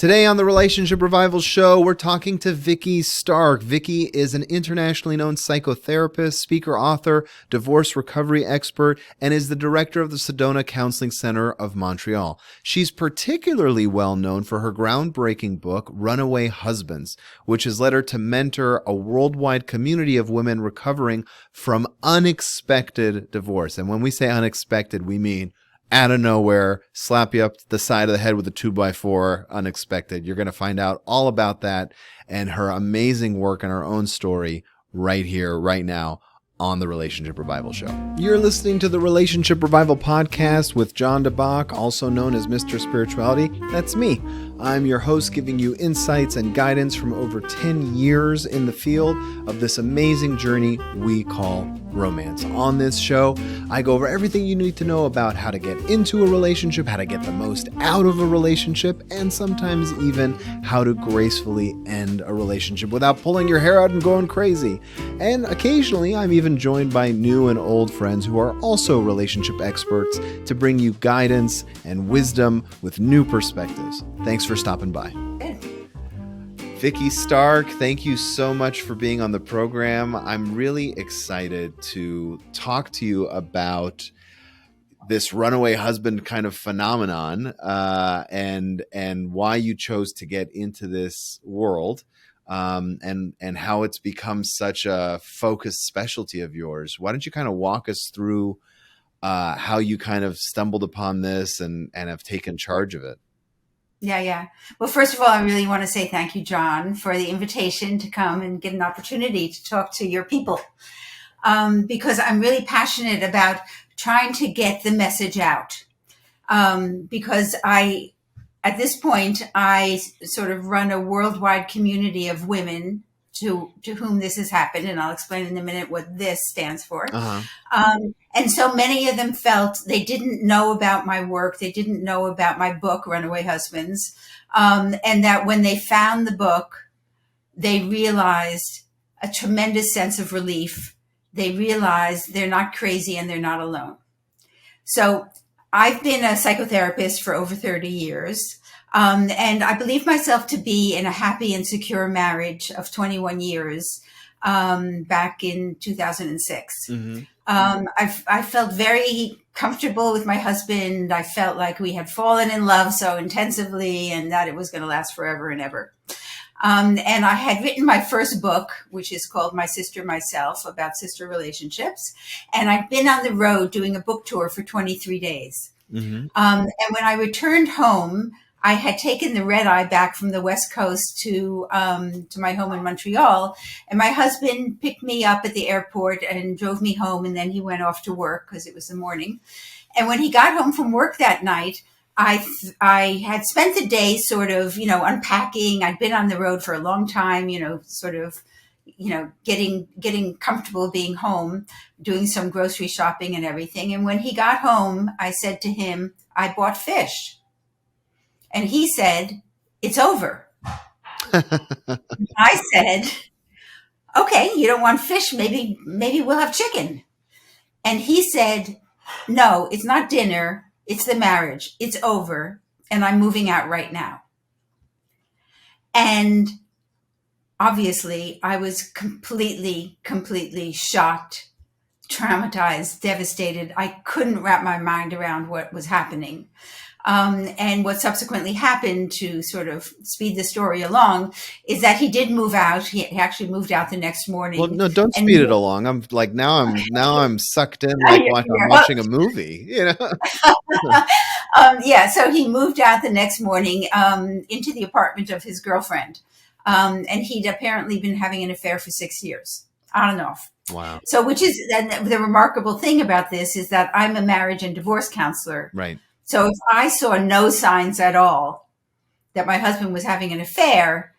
Today on the Relationship Revival Show, we're talking to Vikki Stark. Vikki is an internationally known psychotherapist, speaker, author, divorce recovery expert, and is the director of the Sedona Counseling Center of Montreal. She's particularly well known for her groundbreaking book, Runaway Husbands, which has led her to mentor a worldwide community of women recovering from unexpected divorce. And when we say unexpected, we mean out of nowhere, slap you up the side of the head with a 2x4, unexpected. You're going to find out all about that and her amazing work and her own story right here, right now on the Relationship Revival Show. You're listening to the Relationship Revival Podcast with John DeBach, also known as Mr. Spirituality. That's me. I'm your host, giving you insights and guidance from over 10 years in the field of this amazing journey we call romance. On this show, I go over everything you need to know about how to get into a relationship, how to get the most out of a relationship, and sometimes even how to gracefully end a relationship without pulling your hair out and going crazy. And occasionally, I'm even joined by new and old friends who are also relationship experts to bring you guidance and wisdom with new perspectives. Thanks for stopping by. Vikki Stark, thank you so much for being on the program. I'm really excited to talk to you about this runaway husband kind of phenomenon and why you chose to get into this world and how it's become such a focused specialty of yours. Why don't you kind of walk us through how you kind of stumbled upon this and have taken charge of it? Yeah. Well, first of all, I really want to say thank you, John, for the invitation to come and get an opportunity to talk to your people. Because I'm really passionate about trying to get the message out. Because at this point, I sort of run a worldwide community of women to whom this has happened. And I'll explain in a minute what this stands for. And so many of them felt they didn't know about my work. They didn't know about my book, Runaway Husbands. And that when they found the book, they realized a tremendous sense of relief. They realized they're not crazy and they're not alone. So I've been a psychotherapist for over 30 years. And I believe myself to be in a happy and secure marriage of 21 years back in 2006. Mm-hmm. I felt very comfortable with my husband. I felt like we had fallen in love so intensively and that it was going to last forever and ever. And I had written my first book, which is called My Sister, Myself, about sister relationships. And I'd been on the road doing a book tour for 23 days. Mm-hmm. And when I returned home, I had taken the red eye back from the West Coast to my home in Montreal, and my husband picked me up at the airport and drove me home, and then he went off to work because it was the morning. And when he got home from work that night, I had spent the day sort of, unpacking. I'd been on the road for a long time, getting comfortable being home, doing some grocery shopping and everything. And when he got home, I said to him, I bought fish. And he said, it's over. I said, okay, you don't want fish. Maybe we'll have chicken. And he said, no, it's not dinner. It's the marriage. It's over. And I'm moving out right now. And obviously I was completely shocked, traumatized, devastated. I couldn't wrap my mind around what was happening. And what subsequently happened, to sort of speed the story along, is that he did move out. He actually moved out the next morning. Well, no, don't speed it along. I'm like, now I'm sucked in like I'm watching a movie, So he moved out the next morning into the apartment of his girlfriend. And he'd apparently been having an affair for 6 years, on and off. Wow. So, which is the remarkable thing about this is that I'm a marriage and divorce counselor. Right. So if I saw no signs at all that my husband was having an affair,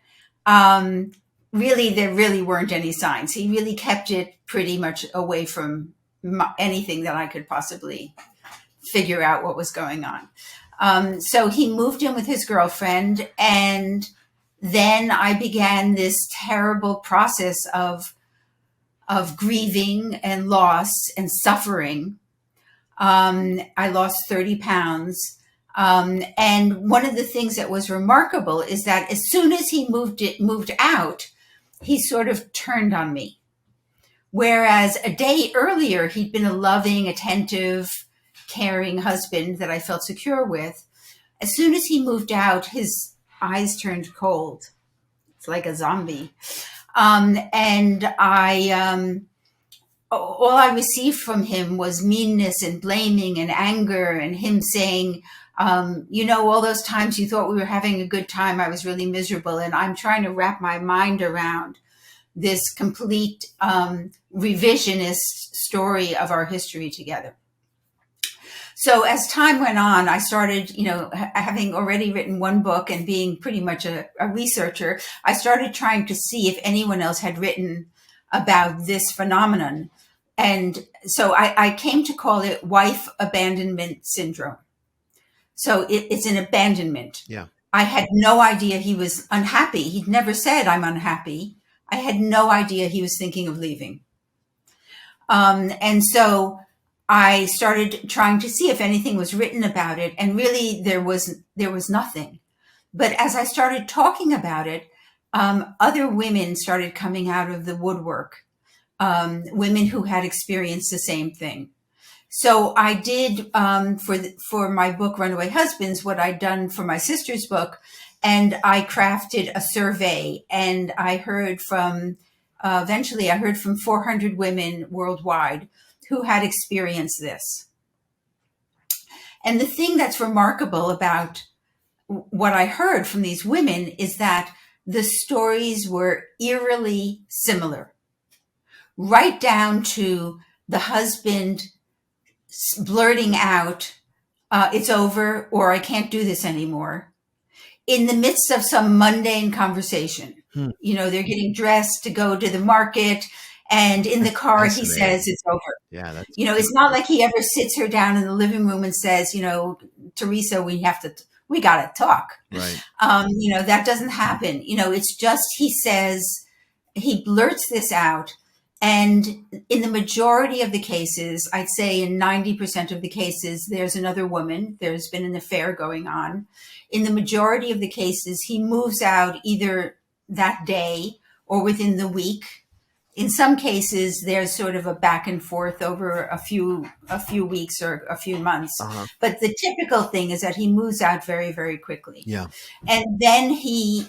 there really weren't any signs. He really kept it pretty much away from anything that I could possibly figure out what was going on. So he moved in with his girlfriend, and then I began this terrible process of grieving and loss and suffering. I lost 30 pounds. And one of the things that was remarkable is that as soon as he moved out, he sort of turned on me. Whereas a day earlier, he'd been a loving, attentive, caring husband that I felt secure with. As soon as he moved out, his eyes turned cold. It's like a zombie. And all I received from him was meanness and blaming and anger, and him saying, all those times you thought we were having a good time, I was really miserable. And I'm trying to wrap my mind around this complete revisionist story of our history together. So as time went on, I started, having already written one book and being pretty much a researcher, I started trying to see if anyone else had written about this phenomenon. And so I came to call it wife abandonment syndrome. So it's an abandonment. Yeah. I had no idea he was unhappy. He'd never said, I'm unhappy. I had no idea he was thinking of leaving. And so I started trying to see if anything was written about it. And really there was nothing. But as I started talking about it, other women started coming out of the woodwork, women who had experienced the same thing. So I did, for my book, Runaway Husbands, what I'd done for my sister's book, and I crafted a survey, and I heard from, eventually I heard from 400 women worldwide who had experienced this. And the thing that's remarkable about what I heard from these women is that the stories were eerily similar, right down to the husband blurting out, it's over, or I can't do this anymore, in the midst of some mundane conversation. They're getting dressed to go to the market, and in the car he says it's over. Yeah, it's not like he ever sits her down in the living room and says, Teresa, we got to talk. Right. That doesn't happen. It's just he blurts this out. And in the majority of the cases, I'd say in 90% of the cases, there's another woman. There's been an affair going on. In the majority of the cases, he moves out either that day or within the week. In some cases, there's sort of a back and forth over a few weeks or a few months. Uh-huh. But the typical thing is that he moves out very, very quickly. Yeah. And then he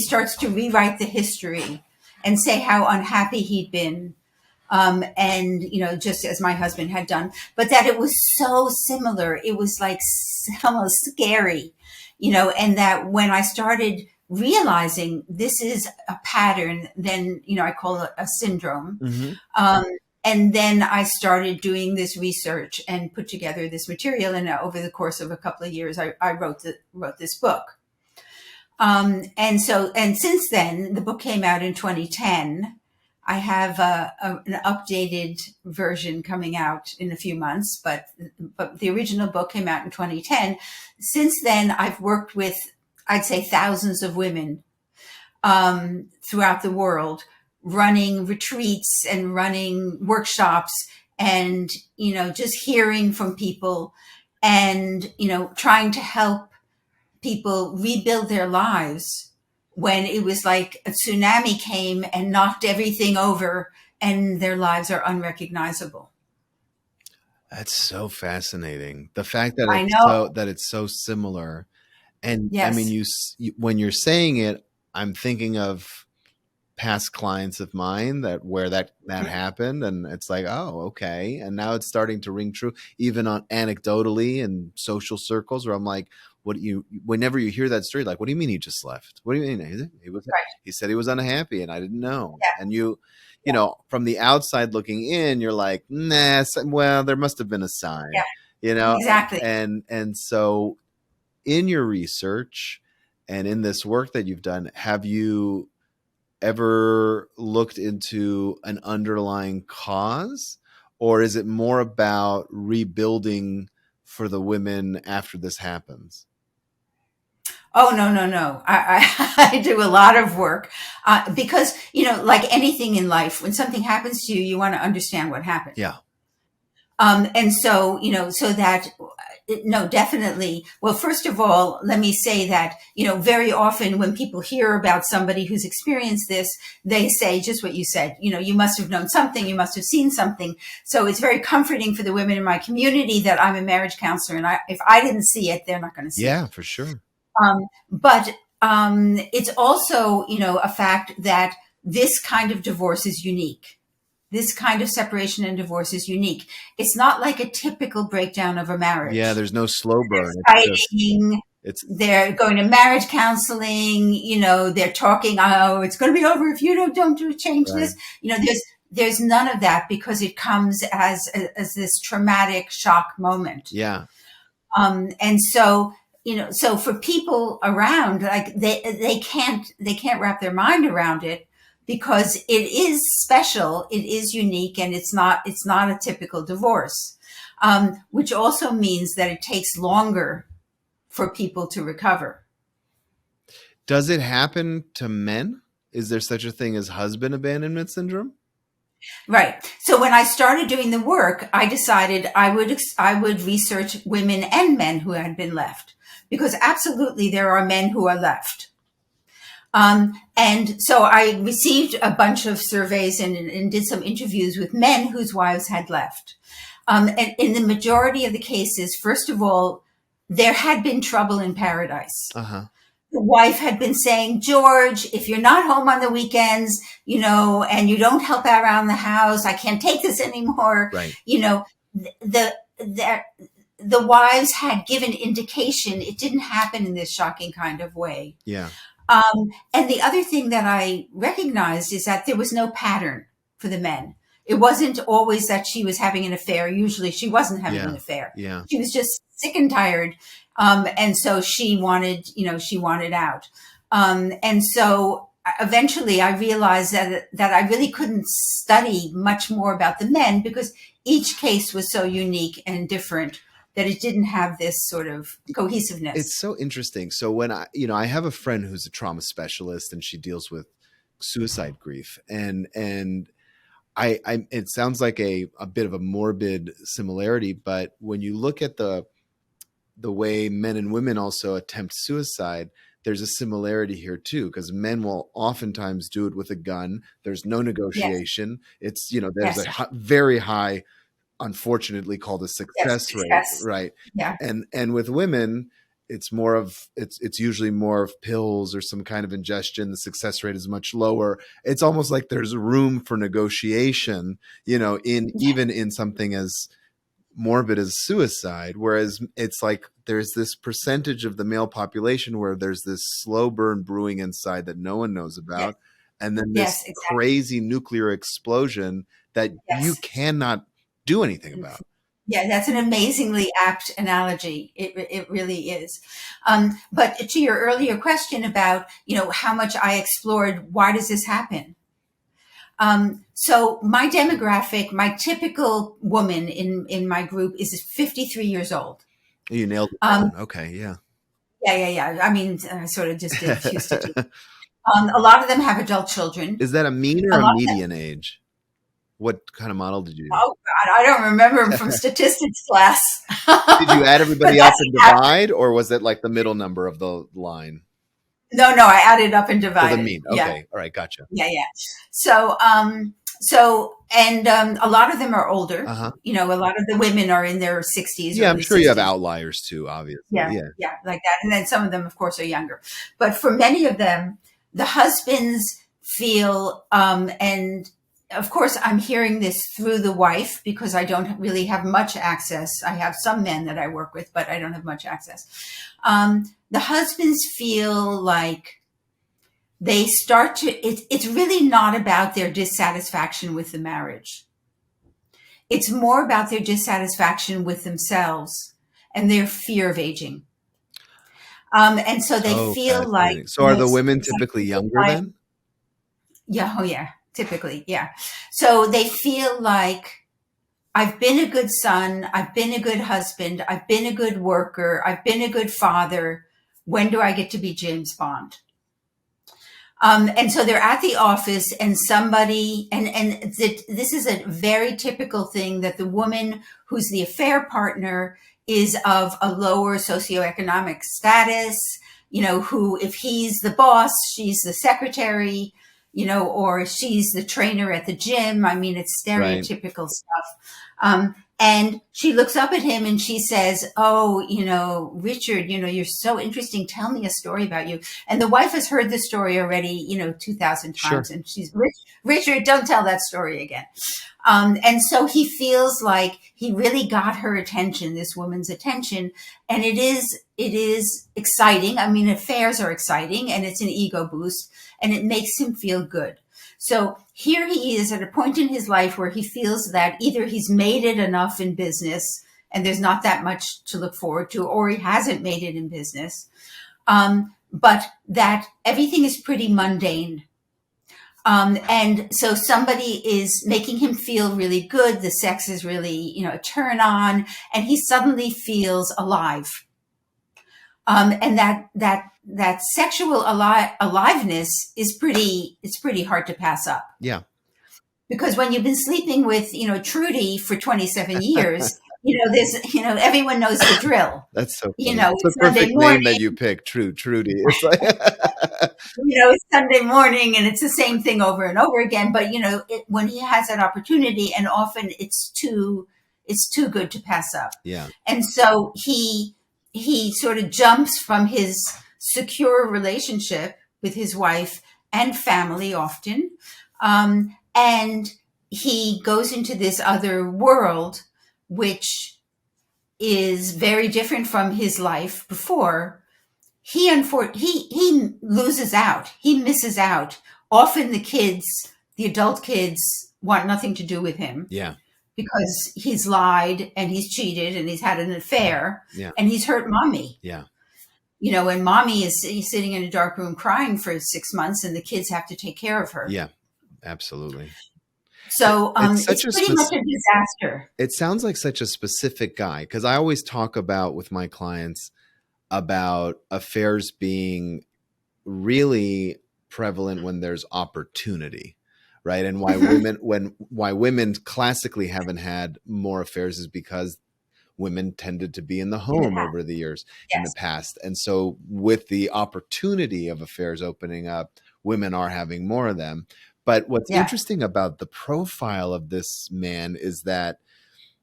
starts to rewrite the history and say how unhappy he'd been, and just as my husband had done, but that it was so similar. It was like almost scary, and that when I started realizing this is a pattern, then I call it a syndrome. Mm-hmm. And then I started doing this research and put together this material, and over the course of a couple of years, I wrote this book. And since then, the book came out in 2010. I have an updated version coming out in a few months, but the original book came out in 2010. Since then, I've worked with, I'd say, thousands of women throughout the world, running retreats and running workshops, and just hearing from people, and trying to help people rebuild their lives when it was like a tsunami came and knocked everything over and their lives are unrecognizable. That's so fascinating. The fact that it's so similar. And yes. I mean, when you're saying it, I'm thinking of past clients of mine where that happened, and it's like, oh, okay. And now it's starting to ring true, even on anecdotally in social circles, where I'm like, whenever you hear that story, like, what do you mean he just left? What do you mean? He said he was unhappy and I didn't know. Yeah. And you from the outside looking in, you're like, nah, well, there must have been a sign, Exactly. And so in your research and in this work that you've done, have you ever looked into an underlying cause, or is it more about rebuilding for the women after this happens? Oh, no. I do a lot of work because, like anything in life, when something happens to you, you want to understand what happened. Yeah. And so, so that, no, definitely. Well, first of all, let me say that, very often when people hear about somebody who's experienced this, they say just what you said, you must have known something, you must have seen something. So it's very comforting for the women in my community that I'm a marriage counselor. And if I didn't see it, they're not going to see it. Yeah, for sure. But it's also, a fact that this kind of divorce is unique. This kind of separation and divorce is unique. It's not like a typical breakdown of a Yeah, marriage. there's no slow burn. It's just Fighting, it's they're going to marriage counseling, they're talking, oh, it's going to be over if you don't do change right. this. There's none of that because it comes as this traumatic shock moment. Yeah. And so, so for people around, like they can't wrap their mind around it because it is special, it is unique, and it's not a typical divorce, which also means that it takes longer for people to recover. Does it happen to men? Is there such a thing as husband abandonment syndrome? Right. So when I started doing the work, I decided I would research women and men who had been left, because absolutely there are men who are left. And so I received a bunch of surveys and did some interviews with men whose wives had left. And in the majority of the cases, first of all, there had been trouble in paradise. Uh-huh. The wife had been saying, George, if you're not home on the weekends, and you don't help out around the house, I can't take this anymore. Right. The wives had given indication it didn't happen in this shocking kind of way. Yeah. And the other thing that I recognized is that there was no pattern for the men. It wasn't always that she was having an affair. Usually she wasn't having an affair. Yeah. She was just sick and tired. And so she wanted out. And so eventually I realized that I really couldn't study much more about the men because each case was so unique and different that it didn't have this sort of cohesiveness. It's so interesting. So when I have a friend who's a trauma specialist and she deals with suicide grief, and I it sounds like a bit of a morbid similarity, but when you look at the way men and women also attempt suicide, there's a similarity here too, because men will oftentimes do it with a gun. There's no negotiation. Yes. It's, there's a very high, unfortunately called a success rate, right? Yeah. And with women, it's usually more of pills or some kind of ingestion. The success rate is much lower. It's almost like there's room for negotiation, even in something as morbid as suicide, whereas it's like there's this percentage of the male population where there's this slow burn brewing inside that no one knows about, and then this crazy nuclear explosion that you cannot do anything about. Yeah, that's an amazingly apt analogy. It really is. But to your earlier question about, how much I explored, why does this happen? So my demographic, my typical woman in my group is 53 years old. You nailed it. Okay. Yeah. Yeah. I mean, I sort of just did a few statistics. A lot of them have adult children. Is that a mean or a median age? What kind of model did you do? Oh God, I don't remember from statistics class. Did you add everybody up and divide, or was it like the middle number of the line? No, I added up and divided. So the mean. Okay. Yeah. All right. Gotcha. Yeah. So, and a lot of them are older. Uh-huh. A lot of the women are in their 60s. Yeah, I'm sure 60s. You have outliers too, obviously. Yeah, like that. And then some of them, of course, are younger. But for many of them, the husbands feel, and of course, I'm hearing this through the wife because I don't really have much access. I have some men that I work with, but I don't have much access. The husbands feel like they start to, it's really not about their dissatisfaction with the marriage. It's more about their dissatisfaction with themselves and their fear of aging. And so they feel like... So are the women typically younger then? Yeah. Oh, yeah. Typically. Yeah. So they feel like I've been a good son. I've been a good husband. I've been a good worker. I've been a good father. When do I get to be James Bond? And so they're at the office, and somebody, this is a very typical thing, that the woman who's the affair partner is of a lower socioeconomic status, who, if he's the boss, she's the secretary, or she's the trainer at the gym. I mean, it's Right. stereotypical stuff. And she looks up at him and she says, "Oh, Richard, you're so interesting. Tell me a story about you." And the wife has heard the story already, 2,000 times. Sure. And she's, "Richard, don't tell that story again." And so he feels like he really got her attention, this woman's attention. And it is exciting. I mean, affairs are exciting, and it's an ego boost, and it makes him feel good. So here he is at a point in his life where he feels that either he's made it enough in business and there's not that much to look forward to, or he hasn't made it in business, but that everything is pretty mundane. And so somebody is making him feel really good. The sex is really, a turn on, and he suddenly feels alive. And that sexual aliveness is pretty hard to pass up. Yeah. Because when you've been sleeping with, Trudy for 27 years, everyone knows the drill. That's so funny. It's the Sunday perfect morning. name that you picked, Trudy. It's like It's Sunday morning, and it's the same thing over and over again. But when he has that opportunity, and often it's too good to pass up. Yeah. And so he sort of jumps from his secure relationship with his wife and family often, and he goes into this other world, which is very different from his life before. He loses out. He misses out. Often the adult kids, want nothing to do with him. Yeah. Because he's lied and he's cheated and he's had an affair. Yeah. And he's hurt mommy. Yeah. And mommy is sitting in a dark room crying for 6 months, and the kids have to take care of her. Yeah, absolutely. So it's pretty much a disaster. It sounds like such a specific guy, because I always talk about with my clients about affairs being really prevalent when there's opportunity, right? And why women classically haven't had more affairs is because women tended to be in the home over the years. Yes. In the past. And so with the opportunity of affairs opening up, women are having more of them. But what's interesting about the profile of this man is that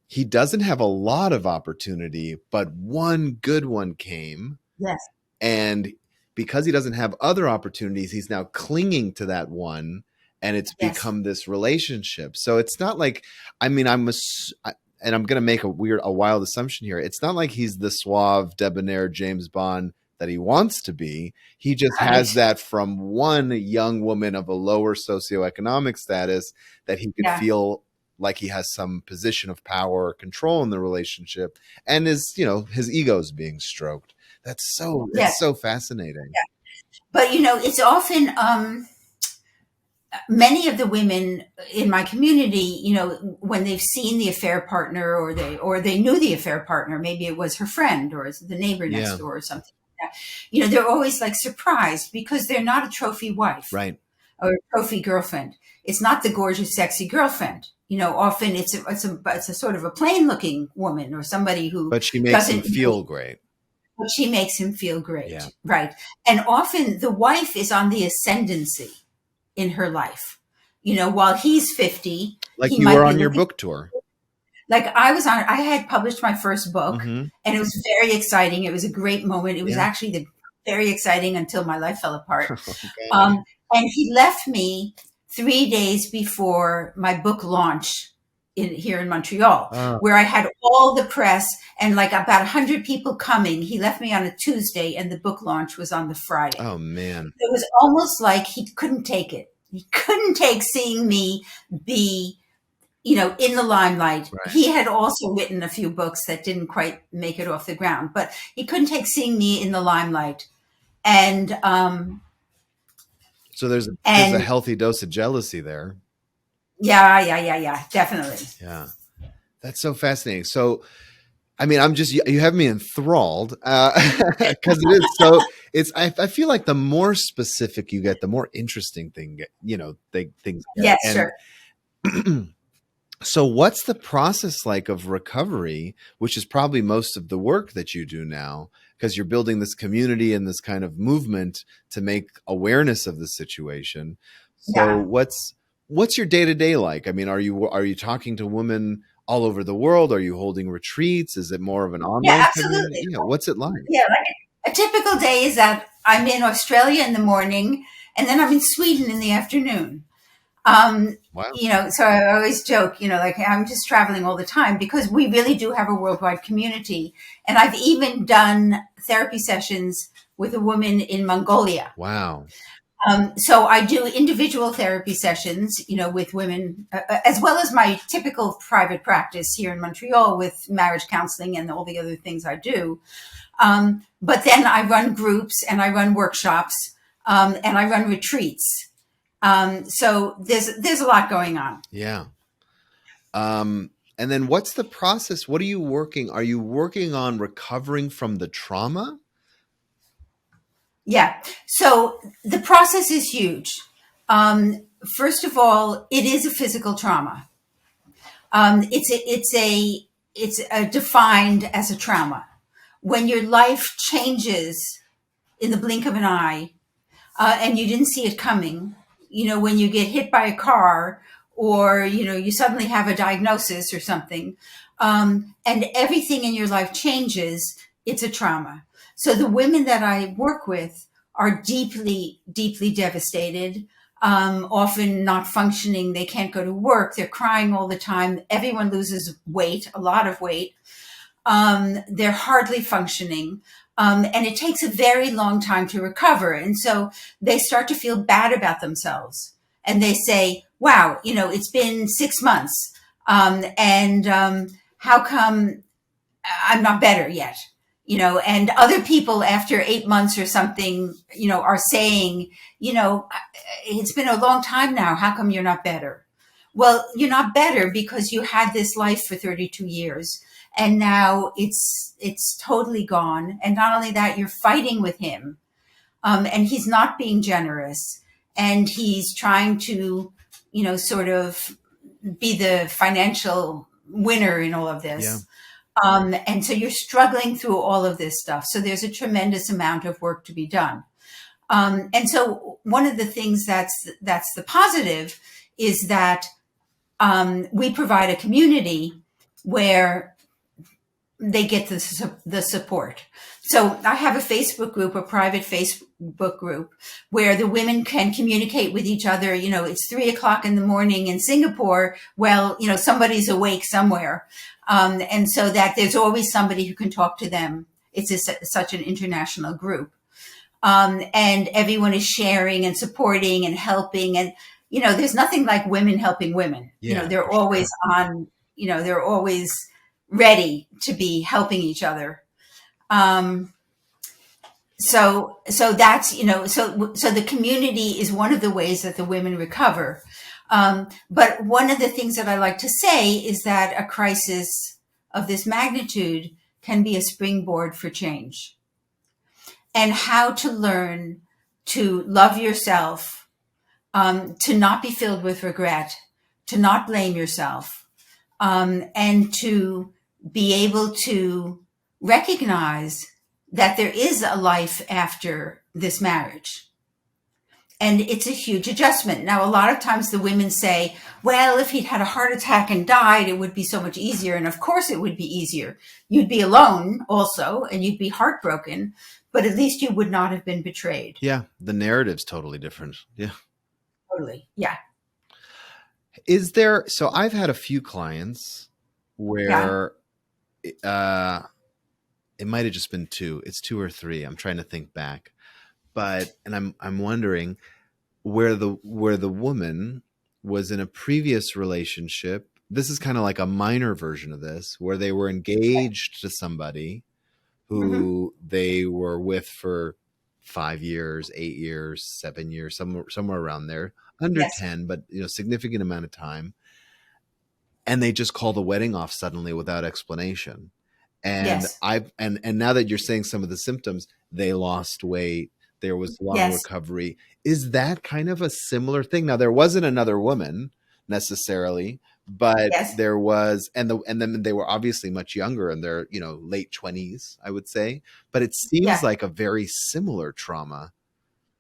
he doesn't have a lot of opportunity, but one good one came. Yes. And because he doesn't have other opportunities, he's now clinging to that one, and it's become this relationship. So it's not like, I mean, and I'm going to make a wild assumption here. It's not like he's the suave, debonair James Bond that he wants to be. He just has that from one young woman of a lower socioeconomic status that he could feel like he has some position of power or control in the relationship, and his ego is being stroked. That's so, it's so fascinating. Yeah. But, it's often, many of the women in my community, when they've seen the affair partner, or they knew the affair partner, maybe it was her friend or the neighbor next door or something like that, they're always like surprised, because they're not a trophy wife, right, or a trophy girlfriend. It's not the gorgeous, sexy girlfriend. Often it's a sort of a plain looking woman, or somebody who, but she makes him feel great. But she makes him feel great, right? And often the wife is on the ascendancy in her life. While he's 50, like you were on your book tour. Like I had published my first book, and it was very exciting. It was a great moment. It was actually very exciting until my life fell apart. Okay. And he left me 3 days before my book launch here in Montreal, where I had all the press and like about 100 people coming. He left me on a Tuesday, and the book launch was on the Friday. Oh man. It was almost like he couldn't take it. He couldn't take seeing me be, in the limelight. Right. He had also written a few books that didn't quite make it off the ground, but he couldn't take seeing me in the limelight. And, so there's a healthy dose of jealousy there. Yeah, definitely. Yeah. That's so fascinating. So I mean, I'm just you have me enthralled because it is so. I feel like the more specific you get, the more interesting things get. Yes, sure. And so, what's the process like of recovery, which is probably most of the work that you do now, because you're building this community and this kind of movement to make awareness of the situation. So, Yeah. what's your day to day like? I mean, are you talking to women all over the world? Are you holding retreats? Is it more of an Yeah, online community? absolutely. Yeah, what's it like? Yeah, like a typical day is that I'm in Australia in the morning and then I'm in Sweden in the afternoon. Um, Wow. so I always joke, like I'm just traveling all the time because we really do have a worldwide community. And I've even done therapy sessions with a woman in Mongolia. Wow. So I do individual therapy sessions, with women, as well as my typical private practice here in Montreal with marriage counseling and all the other things I do. But then I run groups and I run workshops, and I run retreats. So there's a lot going on. Yeah. And then what's the process? What are you working? Are you working on recovering from the trauma? Yeah. So the process is huge. First of all, it is a physical trauma. It's defined as a trauma. When your life changes in the blink of an eye, and you didn't see it coming, when you get hit by a car or, you suddenly have a diagnosis or something, and everything in your life changes, it's a trauma. So the women that I work with are deeply, deeply devastated, often not functioning. They can't go to work. They're crying all the time. Everyone loses weight, a lot of weight. They're hardly functioning. And it takes a very long time to recover. And so they start to feel bad about themselves. And they say, wow, it's been 6 months. And how come I'm not better yet? And other people after 8 months or something, are saying, it's been a long time now. How come you're not better? Well, you're not better because you had this life for 32 years and now it's totally gone. And not only that, you're fighting with him, and he's not being generous, and he's trying to, sort of be the financial winner in all of Yeah. this. And so you're struggling through all of this stuff. So there's a tremendous amount of work to be done. And so one of the things that's the positive is that we provide a community where they get the support. So I have a Facebook group, a private Facebook group, where the women can communicate with each other. It's 3 o'clock in the morning in Singapore. Well, somebody's awake somewhere. And so that there's always somebody who can talk to them. It's such an international group. And everyone is sharing and supporting and helping. And, there's nothing like women helping women. Yeah, They're for sure. always on, they're always ready to be helping each other. Um, so that's, so the community is one of the ways that the women recover. But one of the things that I like to say is that a crisis of this magnitude can be a springboard for change, and how to learn to love yourself, to not be filled with regret, to not blame yourself, and to be able to recognize that there is a life after this marriage. And it's a huge adjustment. Now, a lot of times the women say, well, if he'd had a heart attack and died, it would be so much easier. And of course it would be easier. You'd be alone also, and you'd be heartbroken, but at least you would not have been betrayed. Yeah, the narrative's totally different. Yeah. Totally. Yeah. So I've had a few clients Yeah. where uh it might have just been two. It's two or three. I'm trying to think back. But and I'm wondering where the woman was in a previous relationship. This is kind of like a minor version of this, where they were engaged to somebody Hmm. who they were with for 5 years, 8 years, 7 years, somewhere around there, under Yes. 10, but significant amount of time. And they just call the wedding off suddenly without explanation. And Yes. and now that you're saying some of the symptoms, they lost weight, there was long Yes. recovery. Is that kind of a similar thing? Now there wasn't another woman necessarily, but Yes. there was, and then they were obviously much younger in their, late 20s, I would say. But it seems Yeah. like a very similar trauma.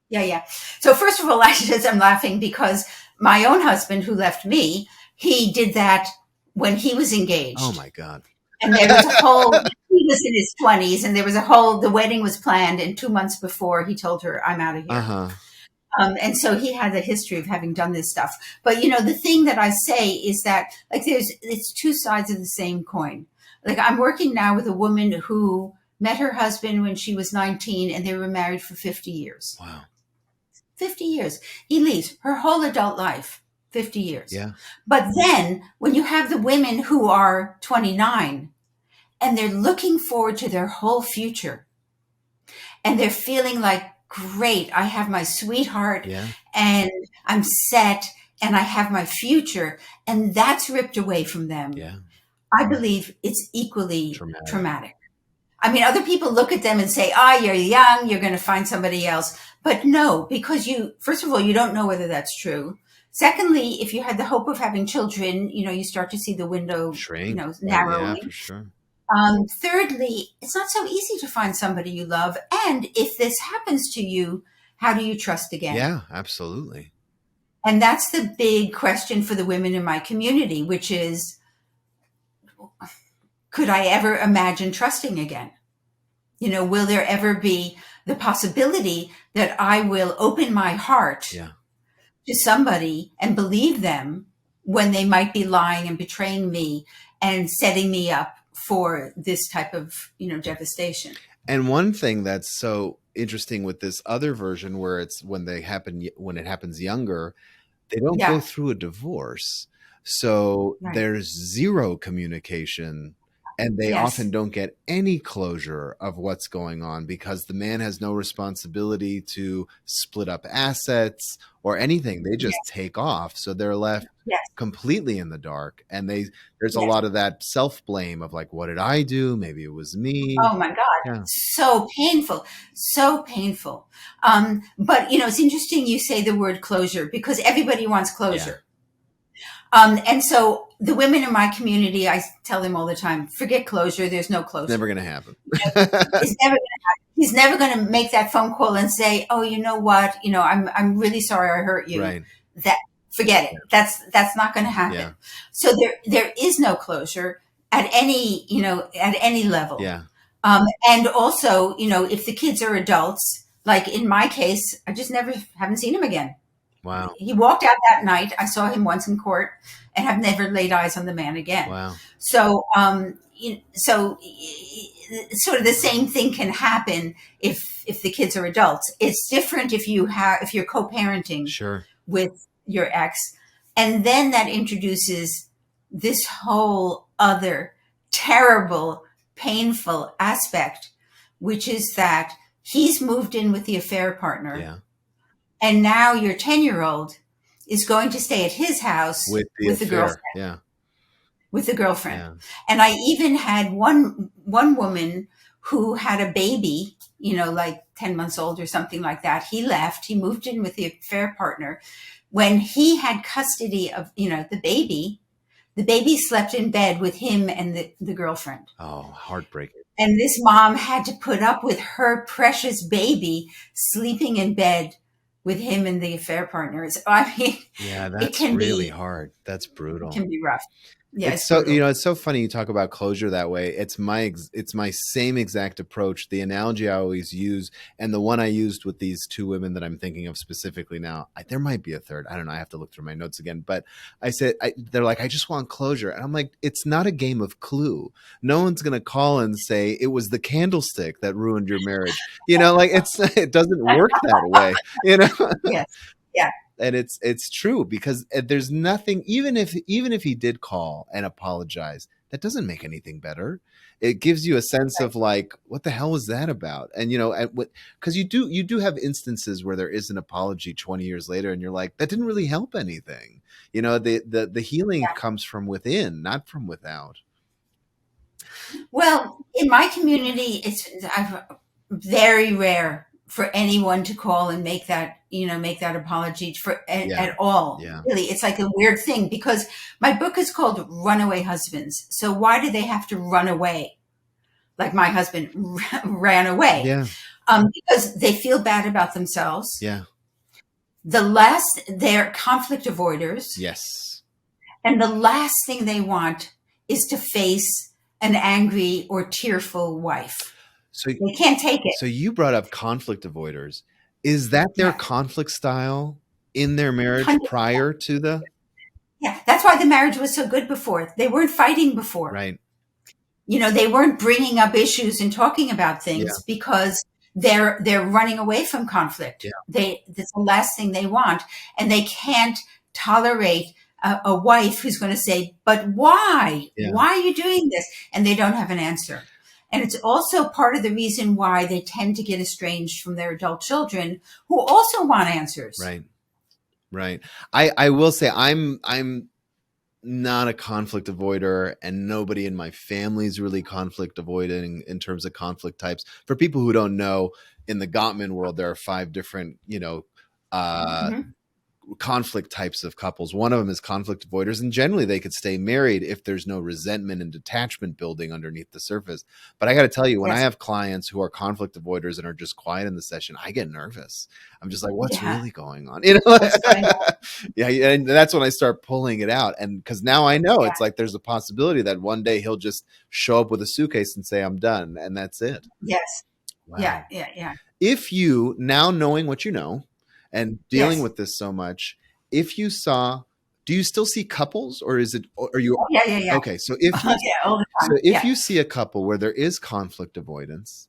Yeah. Yeah. So first of all, I'm laughing because my own husband, who left me, he did that when he was Oh engaged. my God. And there was a whole, he was in his 20s, and there was a whole, the wedding was planned, and 2 months before he told her, I'm out of here. Uh-huh. And so he had a history of having done this stuff. But the thing that I say is that, like, it's two sides of the same coin. Like, I'm working now with a woman who met her husband when she was 19, and they were married for 50 years. Wow. 50 years. He leaves her whole adult life, 50 years. Yeah. But then when you have the women who are 29 and they're looking forward to their whole future, and they're feeling like, great, I have my sweetheart, Yeah. and I'm set, and I have my future, and that's ripped away from them. Yeah. I believe it's equally Traumatic. traumatic. I mean, other people look at them and say, you're young, you're going to find somebody else. But no, because first of all, you don't know whether that's true. Secondly, if you had the hope of having children, you start to see the window, Shrink. Yeah, narrowing. for sure. Thirdly, it's not so easy to find somebody you love. And if this happens to you, how do you trust again? Yeah, absolutely. And that's the big question for the women in my community, which is, could I ever imagine trusting again? Will there ever be the possibility that I will open my heart to somebody and believe them when they might be lying and betraying me and setting me up for this type of, devastation? And one thing that's so interesting with this other version, where it's when it happens younger, they don't go Yeah. through a divorce. So Right. there's zero communication, and they Yes. often don't get any closure of what's going on because the man has no responsibility to split up assets or anything. They just take off. So they're left Yes. completely in the dark. And there's a Yes. lot of that self-blame of like, what did I do? Maybe it was me. Oh my God. Yeah. So painful. So painful. But it's interesting you say the word closure, because everybody wants closure. And so the women in my community, I tell them all the time, forget closure. There's no closure. It's never going to happen. It's never going to happen. He's never going to make that phone call and say, oh, you know what? I'm really sorry I hurt you. Right. Forget it. That's not going to happen. Yeah. So there is no closure at any level. Yeah. And also, if the kids are adults, like in my case, I just haven't seen him again. Wow. He walked out that night. I saw him once in court and have never laid eyes on the man again. Wow. So, sort of the same thing can happen if the kids are adults. It's different if you're co-parenting Sure. with your ex, and then that introduces this whole other terrible, painful aspect, which is that he's moved in with the affair partner. Yeah. And now your 10-year-old is going to stay at his house With the girlfriend. Yeah. With the girlfriend. Yeah. And I even had one woman who had a baby, like 10 months old or something like that. He left. He moved in with the affair partner. When he had custody of, the baby slept in bed with him and the girlfriend. Oh, heartbreaking. And this mom had to put up with her precious baby sleeping in bed with him and the affair partners. I mean, yeah, that's really hard. That's brutal. It can be rough. Yeah, it's so brutal. It's so funny you talk about closure that way. It's my same exact approach. The analogy I always use, and the one I used with these two women that I'm thinking of specifically now. There might be a third. I don't know. I have to look through my notes again. But I said they're like, I just want closure, and I'm like, it's not a game of Clue. No one's gonna call and say it was the candlestick that ruined your marriage. Like it doesn't work that way. Yes. Yeah. And it's true, because there's nothing, even if he did call and apologize, that doesn't make anything better. It gives you a sense of like, what the hell was that about? And because you do have instances where there is an apology 20 years later and you're like, that didn't really help anything. The healing comes from within, not from without. Well, in my community, very rare for anyone to call and make that, make that apology Yeah. at all. Yeah. Really, it's like a weird thing because my book is called Runaway Husbands. So why do they have to run away? Like my husband ran away, Yeah. because they feel bad about themselves. Yeah. They're conflict avoiders, Yes. and the last thing they want is to face an angry or tearful wife. So They can't take it. so you brought up conflict avoiders. Is that their Yeah. conflict style in their marriage 100. prior to the Yeah. That's why the marriage was so good before. They weren't fighting before. right? They weren't bringing up issues and talking about Yeah. things because they're running away from conflict. Yeah. That's the last thing they want, and they can't tolerate a wife who's going to say, "But why? Yeah. Why are you doing this?" And they don't have an answer. And it's also part of the reason why they tend to get estranged from their adult children who also want answers. Right. Right. I will say I'm not a conflict avoider, and nobody in my family is really conflict avoiding in terms of conflict types. For people who don't know, in the Gottman world, there are 5 different, Mm-hmm. conflict types of couples. One of them is conflict avoiders, and generally they could stay married if there's no resentment and detachment building underneath the surface. But I got to tell you, when I Yes. have clients who are conflict avoiders and are just quiet in the session, I get nervous. I'm just like, what's Yeah. really going on? What's going on? Yeah, and that's when I start pulling it out. And because now I know Yeah. it's like there's a possibility that one day he'll just show up with a suitcase and say, I'm done. And that's it. Yes. Wow. Yeah. Yeah. Yeah. If you, now knowing what you know and dealing Yes. with this so much, if you saw, do you still see couples, or is it, or are you, Yeah. Yeah. Yeah. okay. So if you, Yeah. All the time. so if Yeah. you see a couple where there is conflict avoidance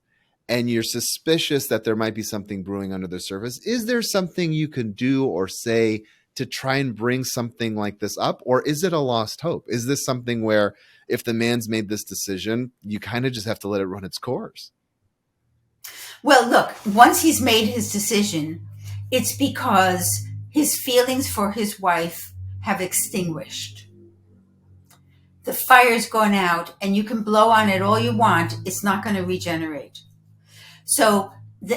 and you're suspicious that there might be something brewing under the surface, is there something you can do or say to try and bring something like this up? Or is it a lost hope? Is this something where if the man's made this decision, you kind of just have to let it run its course? Well, look, once he's made his decision, it's because his feelings for his wife have extinguished. The fire's gone out, and you can blow on it all you want, it's not going to regenerate. So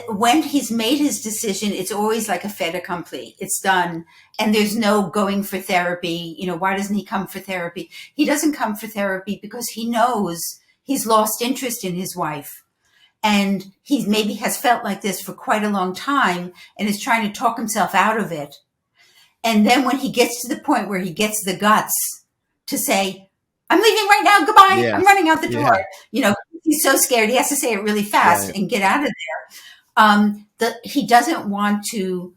when he's made his decision, it's always like a fait accompli. It's done. And there's no going for therapy. Why doesn't he come for therapy? He doesn't come for therapy because he knows he's lost interest in his wife. And he maybe has felt like this for quite a long time and is trying to talk himself out of it. And then when he gets to the point where he gets the guts to say, I'm leaving right now, goodbye, Yes. I'm running out the door. Yeah. He's so scared. He has to say it really fast Right. and get out of there. He doesn't want to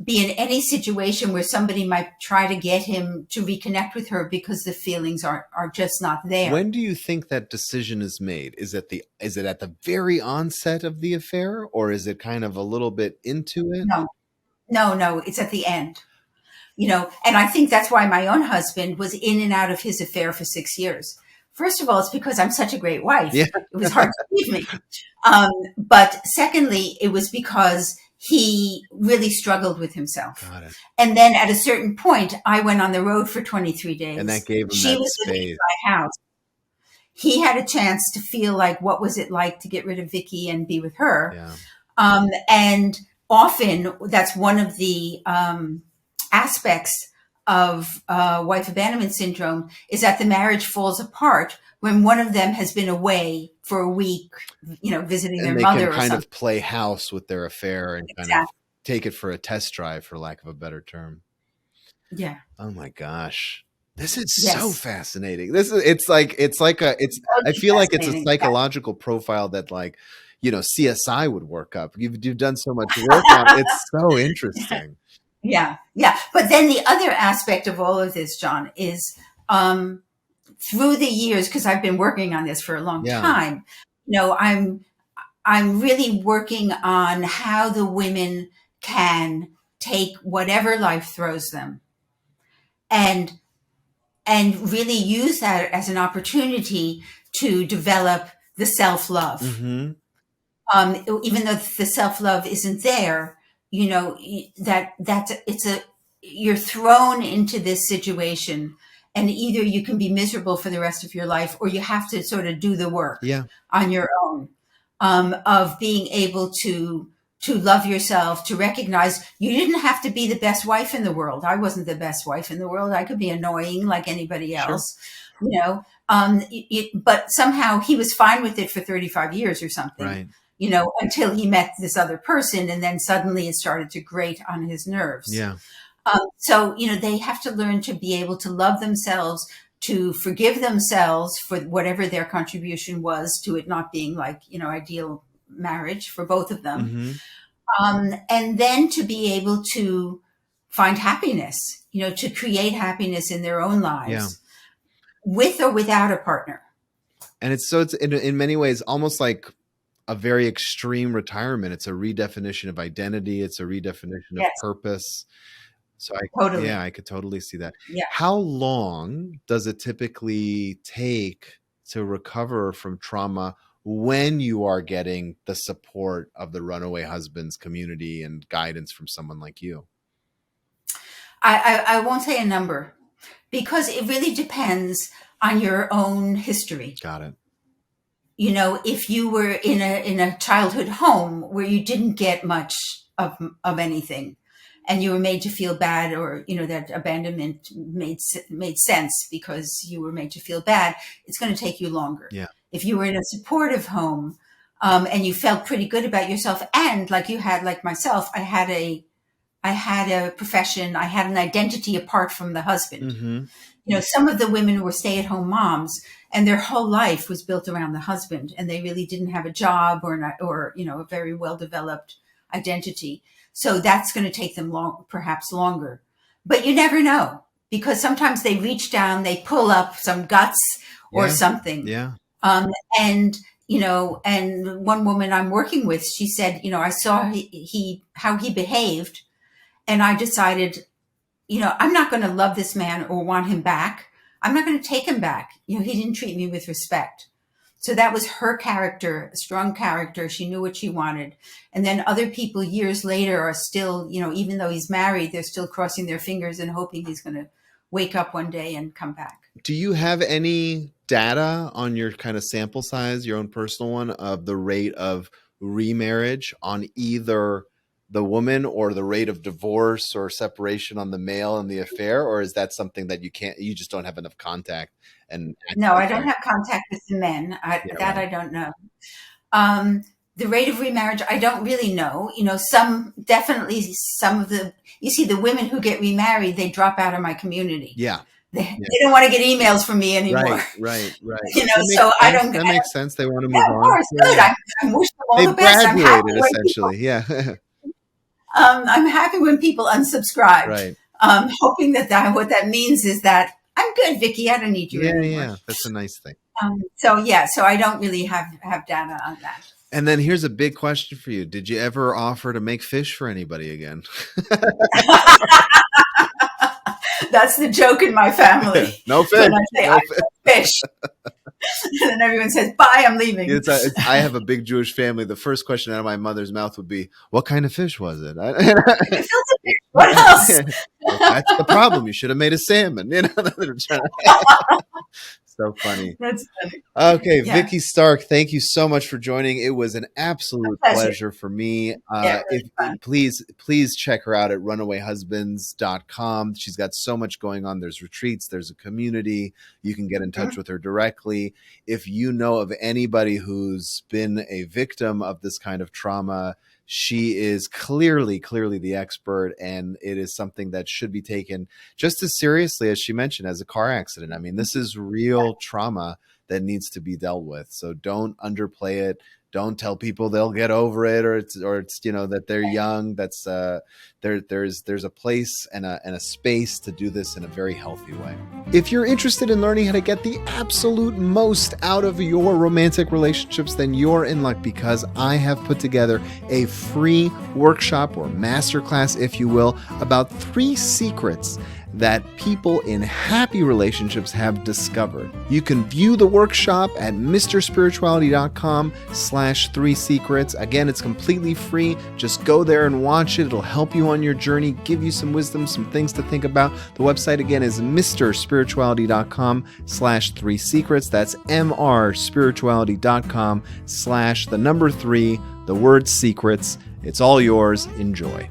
be in any situation where somebody might try to get him to reconnect with her because the feelings are just not there. When do you think that decision is made? Is it at the very onset of the affair, or is it kind of a little bit into it? No, it's at the end. And I think that's why my own husband was in and out of his affair for 6 years. First of all, it's because I'm such a great wife. Yeah. It was hard to leave me. But secondly, it was because he really struggled with himself. Got it. And then at a certain point, I went on the road for 23 days. And that gave him She that was living space. in my house. He had a chance to feel like, what was it like to get rid of Vikki and be with her? Yeah. And often that's one of the aspects of wife abandonment syndrome, is that the marriage falls apart when one of them has been away for a week, visiting And their they mother can or kind something. of play house with their affair and kind of Exactly. take it for a test drive, for lack of a better term. Yeah. Oh my gosh. This is Yes. so fascinating. I feel like it's a psychological profile that, like, CSI would work up. You've done so much work on it. It's so interesting. Yeah. But then the other aspect of all of this, John, is through the years, because I've been working on this for a long time, I'm really working on how the women can take whatever life throws them and really use that as an opportunity to develop the self-love. Mm-hmm. Even though the self-love isn't there, you're thrown into this situation, And either you can be miserable for the rest of your life, or you have to sort of do the work Yeah. on your own, of being able to love yourself, to recognize you didn't have to be the best wife in the world. I wasn't the best wife in the world. I could be annoying like anybody Sure. else, you know. But somehow he was fine with it for 35 years or something, Right. you know, until he met this other person, and then suddenly it started to grate on his nerves. Yeah. So, you know, they have to learn to be able to love themselves, to forgive themselves for whatever their contribution was to it not being like, you know, ideal marriage for both of them. And then to be able to find happiness, you know, to create happiness in their own lives, Yeah. with or without a partner. And it's in many ways almost like a very extreme retirement. It's a redefinition of identity. It's a redefinition of Yes, purpose. So totally. I could totally see that. Yeah. How long does it typically take to recover from trauma when you are getting the support of the runaway husbands community and guidance from someone like you? I won't say a number, because it really depends on your own history. Got it. You know, if you were in a childhood home where you didn't get much of anything, and you were made to feel bad, or, you know, that abandonment made sense because you were made to feel bad, it's going to take you longer. Yeah. If you were in a supportive home, and you felt pretty good about yourself, and like you had, like myself, I had a profession, I had an identity apart from the husband. Mm-hmm. You know, some of the women were stay-at-home moms, and their whole life was built around the husband, and they really didn't have a job or you know, a very well-developed identity. So that's going to take them perhaps longer. But you never know, because sometimes they reach down, they pull up some guts or something. Yeah. And, you know, and one woman I'm working with, she said, you know, I saw how he behaved, and I decided, you know, I'm not going to love this man or want him back. I'm not going to take him back. You know, he didn't treat me with respect. So that was her character, a strong character. She knew what she wanted. And then other people years later are still, you know, even though he's married, they're still crossing their fingers and hoping he's going to wake up one day and come back. Do you have any data on your kind of sample size, your own personal one, of the rate of remarriage on either the woman, or the rate of divorce or separation on the male in the affair? Or is that something that you just don't have enough contact? And no, I don't have contact with the men. I don't know. The rate of remarriage, I don't really know. You know, some of the, you see, the women who get remarried, they drop out of my community. Yeah. They don't want to get emails from me anymore. Right. You know, so I don't. That makes sense. They want to move on. Of course, good. I wish them all they the best. I'm happy essentially. Yeah. I'm happy when people unsubscribe. Right. Hoping that what that means is that I'm good, Vikki. I don't need you anymore. Yeah, that's a nice thing. So I don't really have data on that. And then here's a big question for you. Did you ever offer to make fish for anybody again? That's the joke in my family. No fish. When I say I fish. And then everyone says, bye, I'm leaving. I have a big Jewish family. The first question out of my mother's mouth would be, what kind of fish was it? What else? Well, that's the problem. You should have made a salmon. You know, so funny. That's funny. Okay, yeah. Vikki Stark, thank you so much for joining. It was an absolute pleasure for me. Please check her out at runawayhusbands.com. She's got so much going on. There's retreats, there's a community. You can get in touch with her directly. If you know of anybody who's been a victim of this kind of trauma, she is clearly the expert, and it is something that should be taken just as seriously as she mentioned as a car accident. I mean, this is real trauma that needs to be dealt with. So don't underplay it. Don't tell people they'll get over it, or it's you know, that they're young. That's there's a place and a space to do this in a very healthy way. If you're interested in learning how to get the absolute most out of your romantic relationships, then you're in luck, because I have put together a free workshop, or masterclass, if you will, about 3 secrets that people in happy relationships have discovered. You can view the workshop at mrspirituality.com/workshop. youtube.com/3secrets. Again, it's completely free. Just go there and watch it. It'll help you on your journey, give you some wisdom, some things to think about. The website again is mrspirituality.com/3secrets. That's mrspirituality.com/3, the word secrets. It's all yours. Enjoy.